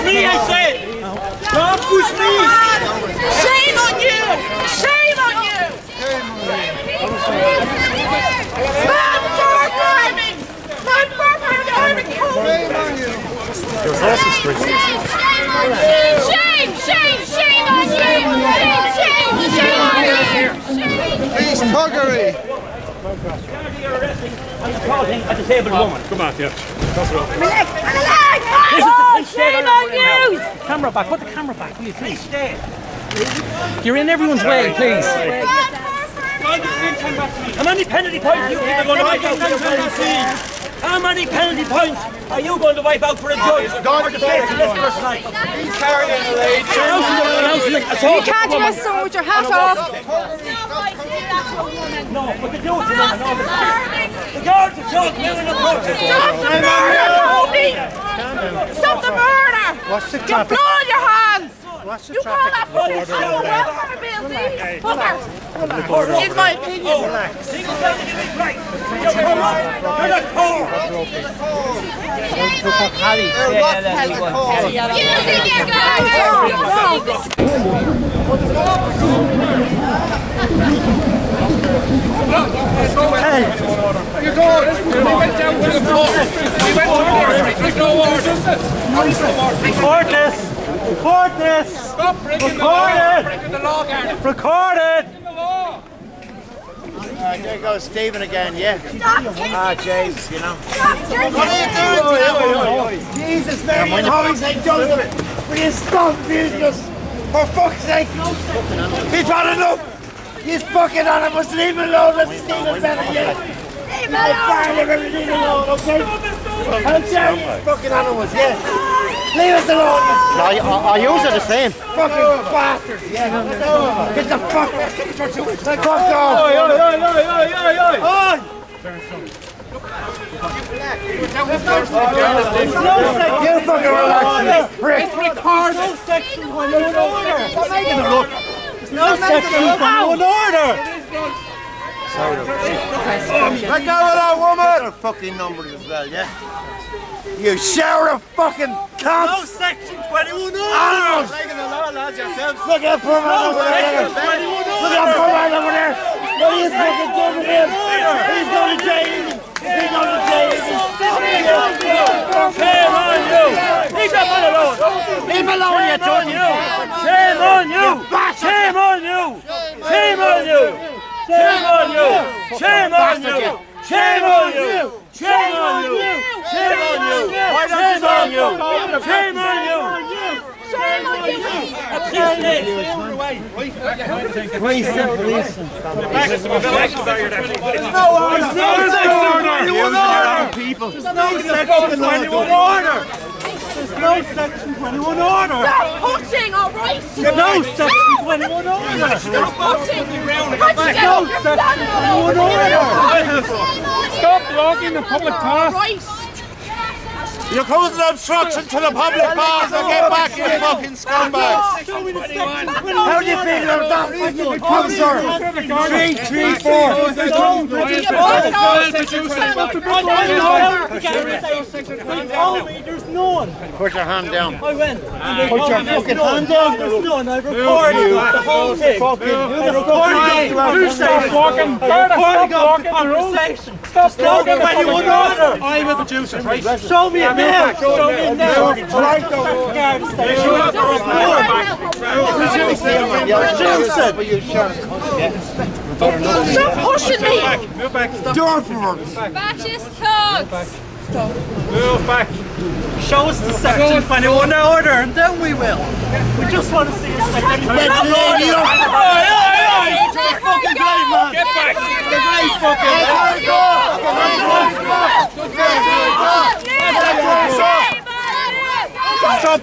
Me, I said! Don't push me! Shame on you! Shame on you! Man for farming! Man for farming! Shame on you! There's also street. Shame! Shame! Shame on you! Shame! Shame on you! Please, buggery! At the table, woman. Come on, yeah. Shame on you! Camera back. Put the camera back, will you, please? You're in everyone's way, please. How many penalty points are you people going to wipe out? How many penalty points are you going to wipe out for a judge? Or the face of this person? He's carrying the lady. You can't just so with your hat off. No, but the judge is not. The guards are judge. We're in a protest. Stop the murder, Toby! Stop the murder! You blow your hands! You call that police show welfare bill, these fuckers! In my opinion. Right. You're corrupt. You're not poor. Hey! You go! We went down to the pub. We went to the street. There's no order. Record this. Record this. Stop breaking the law. Breaking the law, Gareth. Record it. Breaking the law. There goes Stephen again, yeah. James, you know. What are you doing? Jesus, man, you know he's like done with it. Will you stop abusing us? For fuck's sake. He's had enough. He's fucking animals. Leave him alone. Let's Stephen better yet. Leave him alone, okay? How dare you fucking animals, yeah? Leave us alone. I use it the same. Fucking bastards. Yeah. Get the fuck. Fuck off. Oi. You fucking relax. Prick. Record. No section 1 order. Stop making it look. No section 1 order. Let go of that woman! Her fucking numbers as well, yeah? You shower of fucking cunts! No section 21 order! Animals! Look at that poor man over there! Look at that poor man over there! What are you fucking doing with him? He's going to jail! He's going to jail! Shame on you! Leave that man alone! Leave him alone, you done you! Shame on you! Shame on you! Shame on you! Shame on you! Shame on you! Shame on you! Shame on you! Shame on you! Shame on you! Shame on you! Shame on you! Police. There's no section 21 order! Stop pushing, all right? There's no section 21 order! Stop pushing! No section 21 order! Stop blocking the public path. You're causing obstruction to the public path, so get back, you fucking scumbags! How do you feel about that? Come, sir! 3, 4! There's no one! Put your hand down. I went. Put your fucking hand down! There's no one. I recorded the whole thing. Stop walking! Stop walking the conversation! Stop walking! 21 order! I'm a producer, right? Show me it now! Show me it now! Right Stop pushing me! Move back. Fascist thugs! Move back. Show us the section 21 order and then we will. We just want to see a section 21 order. Fucking great, man! Get back! The great fucking Stop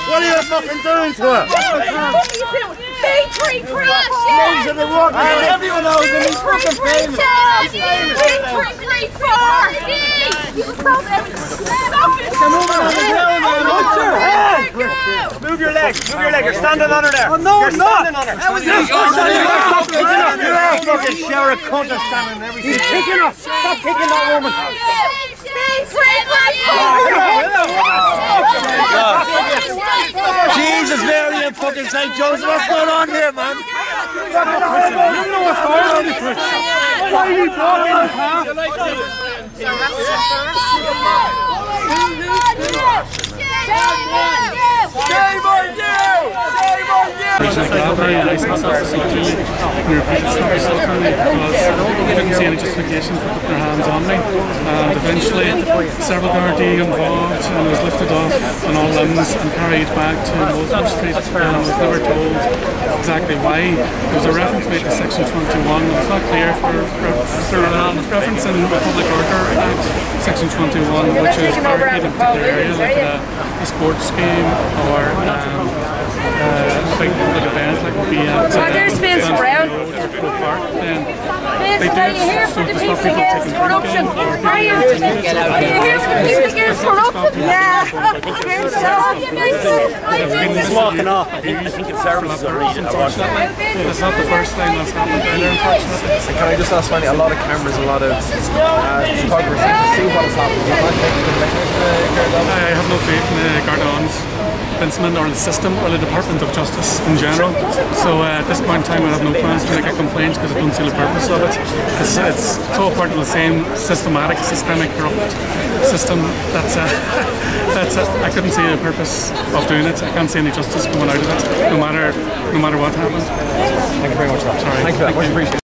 What are you fucking doing to her? Names of the world, everyone knows him, he's fucking famous. Move your leg, you're standing on her there. Oh, no, you're standing on her. That was it. You're a fucking shower of cunt standing and everything. He's kicking her. Stop kicking that woman. Jesus, Mary and fucking St. Joseph, what's going on here, man? You know what's going on here. Why are you talking in the car? Shame on you! Shame on you! I didn't see any justification for putting their hands on me, and eventually several Gardaí involved, and I was lifted off on all limbs and carried back to Mosman Street, and I was never told exactly why. There was a reference made to Section 21. It's not clear for reference in the Public Order Act, Section 21, which is barricaded in particular areas like a sports game or big public events like would be at there's Vince Brown. Park, then Vince, are you here for the Peace Against Corruption? Are you here for the Peace Against Corruption? Yeah. He's walking off. I think it's services are reading. It's not the first time that's happened either, unfortunately. Can I just ask, a lot of cameras, a lot of photographers to see what has happened? I have no faith in the Gardaí's incident or the system or the Department of Justice in general. So at this point in time I have no plans to make a complaint because I don't see the purpose of it. It's all part of the same systemic corrupt system. I couldn't see the purpose of doing it. I can't see any justice coming out of it, no matter what happens. Thank you very much, Rob. Sorry. Thank you. Much appreciated.